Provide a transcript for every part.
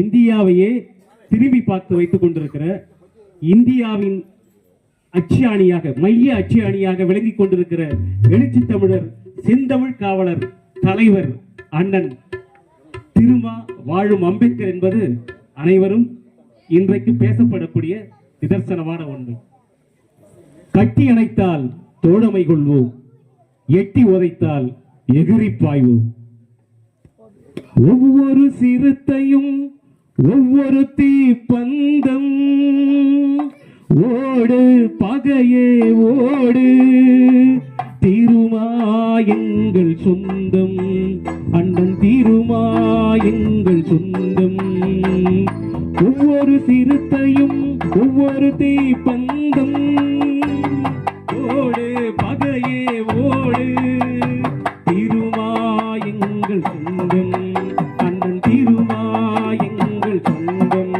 இந்தியாவையே திரும்பி பார்த்து வைத்துக் கொண்டிருக்கிற இந்தியாவின் அச்சியாணியாக மைய அச்சியாணியாக விளங்கிக் கொண்டிருக்கிற எழுச்சி தமிழர் செந்தமிழ் காவலர் தலைவர் அண்ணன் திருமா வாழும் அம்பேத்கர் என்பது அனைவரும் இன்றைக்கு பேசப்படக்கூடிய நிதர்சனமான ஒன்று. கட்டி அணைத்தால் தோழமை கொள்வோம், எட்டி உதைத்தால் எகிரி பாய்வோம். ஒவ்வொரு சிறுத்தையும் ஒவ்வொரு தீப்பந்தம், ஓடு பகையே ஓடு, திருமா எங்கள் சொந்தம், அண்ணன் திருமா எங்கள் சொந்தம். ஒவ்வொரு சிறுத்தையும் ஒவ்வொரு தீப்பந்தம், ஓடு பகையே ஓடு, திருமா எங்கள் சொந்தம், அண்ணன் திருமா எங்கள் சொந்தம்.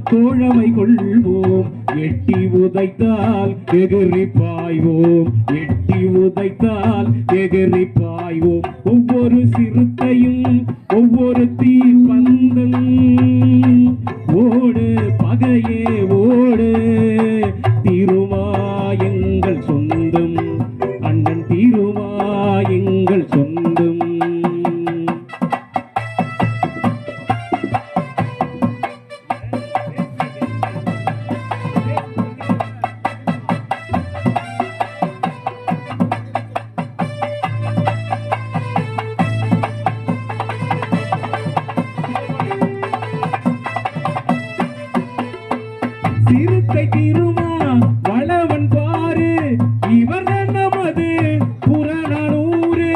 தோழமை கொள்வோம், எட்டி உதைத்தால் எகிரி பாய்வோம், எட்டி உதைத்தால் எகிரி பாய்வோம். ஒவ்வொரு சிறுத்தையும் ஒவ்வொரு தீப்பந்தம், ஓடு பகையே ஓடு, திருமா எங்கள் சொந்தம், அண்ணன் திருமா எங்கள் சொந்தம். சிறுத்தை திருமா வளவன் பாரு, இவர்தான் நமது புறநானூறு.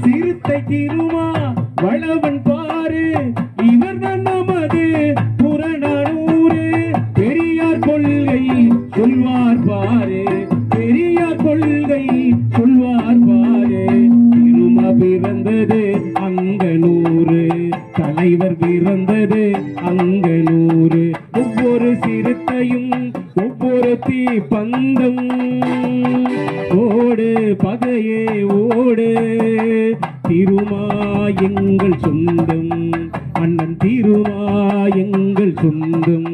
சிறுத்தை திருமா வளவன் பாரு, இவர்தான் நமது புறநானூறு. பெரியார் கொள்கை சொல்வார் பாரு, பெரியார் கொள்கை சொல்வார் பாரு. திருமா பிறந்தது அங்கனூறு, தலைவர் பிறந்தது அங்கனூறு. ஒவ்வொரு சிறுத்தையும் ஒவ்வொரு தீப்பந்தம், ஓடு பகையே ஓடு, திருமா எங்கள் சொந்தம், அண்ணன் திருமா எங்கள் சொந்தம்.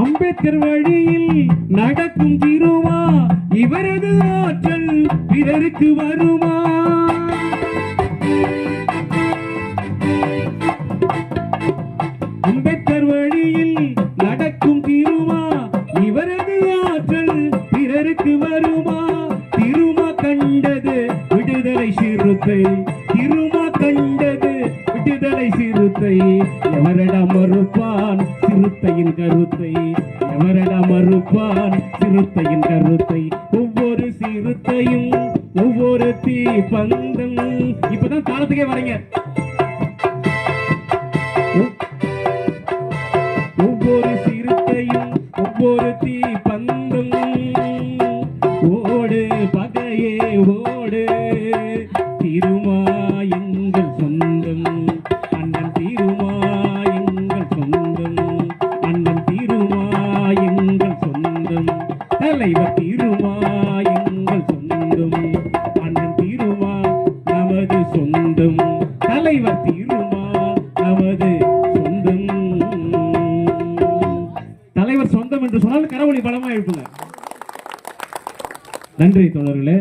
அம்பேத்கர் வழியில் நடக்கும் திருமா, இவரது ஆற்றல் பிறருக்கு வருமா? அம்பேத்கர் வழியில் நடக்கும் திருமா, இவரது ஆற்றல் பிறருக்கு வருமா? திருமா கண்டது விடுதலை சிறுத்தை, திருமா கண்டது விடுதலை சிறுத்தை. எவரடா மறுப்பான் சிறுத்தையின் கருத்தை, எவரடா மறுப்பான் சிறுத்தையின் கருத்தை. ஒவ்வொரு சிறுத்தையும் ஒவ்வொரு தீப்பந்தம். இப்பதான் தாளத்துக்கே வரீங்க. ஒவ்வொரு சிறுத்தையும் ஒவ்வொரு தீப்பந்தம், ஓடு பகையே ஓடு, திருமா எங்கள் சொந்தம். தலைவர் திருமா எங்கள் சொந்தம், அண்ணன் திருமா நமது சொந்தம், தலைவர் திருமா நமது சொந்தம். தலைவர் சொந்தம் என்று சொன்னால் கரவொலி பலமா எழுப்புங்க. நன்றி தோழர்களே.